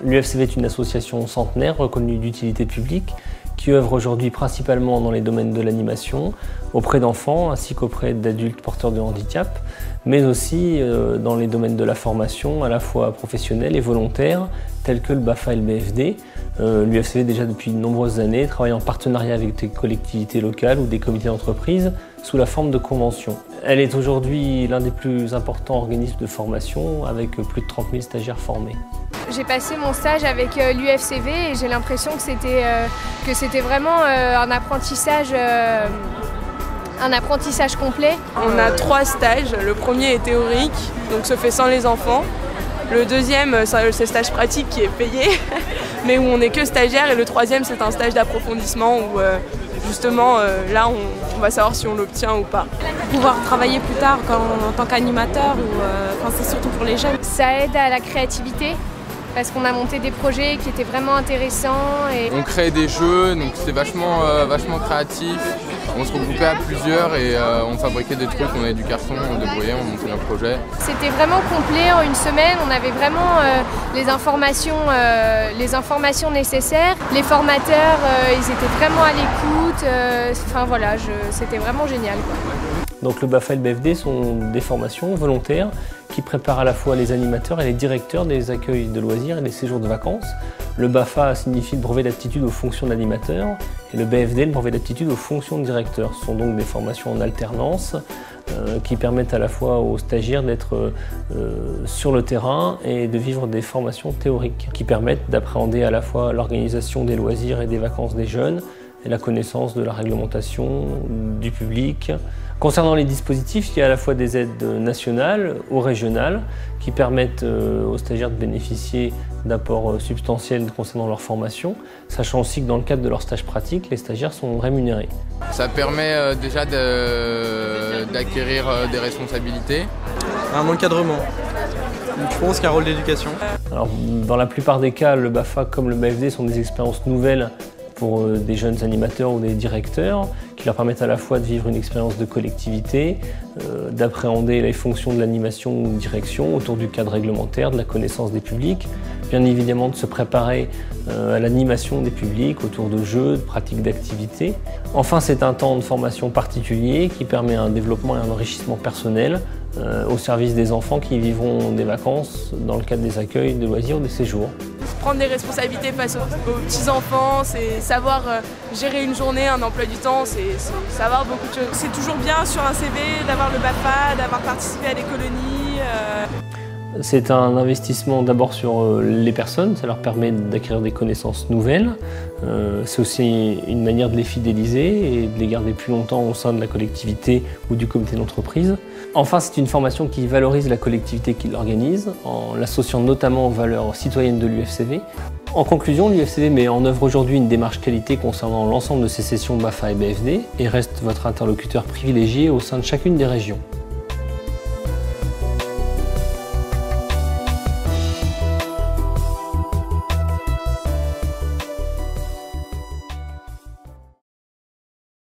L'UFCV est une association centenaire reconnue d'utilité publique qui œuvre aujourd'hui principalement dans les domaines de l'animation, auprès d'enfants ainsi qu'auprès d'adultes porteurs de handicap, mais aussi dans les domaines de la formation à la fois professionnelle et volontaire, tels que le BAFA et le BFD. L'UFCV déjà depuis de nombreuses années travaille en partenariat avec des collectivités locales ou des comités d'entreprise sous la forme de conventions. Elle est aujourd'hui l'un des plus importants organismes de formation avec plus de 30 000 stagiaires formés. J'ai passé mon stage avec l'UFCV et j'ai l'impression que c'était vraiment un apprentissage complet. On a 3 stages. Le premier est théorique, donc se fait sans les enfants. Le deuxième, c'est le stage pratique qui est payé, mais où on n'est que stagiaire. Et le troisième, c'est un stage d'approfondissement où justement là, on va savoir si on l'obtient ou pas. Pouvoir travailler plus tard en tant qu'animateur, c'est surtout pour les jeunes. Ça aide à la créativité, parce qu'on a monté des projets qui étaient vraiment intéressants. On crée des jeux, donc c'était vachement créatif. On se regroupait à plusieurs et on fabriquait des trucs, on avait du carton, on débrouillait, on montait un projet. C'était vraiment complet en une semaine, on avait vraiment les informations nécessaires. Les formateurs, ils étaient vraiment à l'écoute, c'était vraiment génial, quoi. Donc le BAFA et le BFD sont des formations volontaires qui préparent à la fois les animateurs et les directeurs des accueils de loisirs et des séjours de vacances. Le BAFA signifie le brevet d'aptitude aux fonctions d'animateur et le BFD le brevet d'aptitude aux fonctions de directeur. Ce sont donc des formations en alternance qui permettent à la fois aux stagiaires d'être sur le terrain et de vivre des formations théoriques qui permettent d'appréhender à la fois l'organisation des loisirs et des vacances des jeunes et la connaissance de la réglementation du public. Concernant les dispositifs, il y a à la fois des aides nationales ou régionales qui permettent aux stagiaires de bénéficier d'apports substantiels concernant leur formation, sachant aussi que dans le cadre de leur stage pratique, les stagiaires sont rémunérés. Ça permet déjà d'acquérir des responsabilités. Un encadrement. Je pense qu'il y a un rôle d'éducation. Alors, dans la plupart des cas, le BAFA comme le BFD sont des expériences nouvelles pour des jeunes animateurs ou des directeurs qui leur permettent à la fois de vivre une expérience de collectivité, d'appréhender les fonctions de l'animation ou de direction autour du cadre réglementaire, de la connaissance des publics, bien évidemment de se préparer à l'animation des publics autour de jeux, de pratiques d'activités. Enfin, c'est un temps de formation particulier qui permet un développement et un enrichissement personnel au service des enfants qui vivront des vacances dans le cadre des accueils, des loisirs ou des séjours. Prendre des responsabilités face aux petits-enfants, c'est savoir gérer une journée, un emploi du temps, c'est savoir beaucoup de choses. C'est toujours bien sur un CV d'avoir le BAFA, d'avoir participé à des colonies. C'est un investissement d'abord sur les personnes, ça leur permet d'acquérir des connaissances nouvelles. C'est aussi une manière de les fidéliser et de les garder plus longtemps au sein de la collectivité ou du comité d'entreprise. Enfin, c'est une formation qui valorise la collectivité qui l'organise, en l'associant notamment aux valeurs citoyennes de l'UFCV. En conclusion, l'UFCV met en œuvre aujourd'hui une démarche qualité concernant l'ensemble de ses sessions BAFA et BFD et reste votre interlocuteur privilégié au sein de chacune des régions.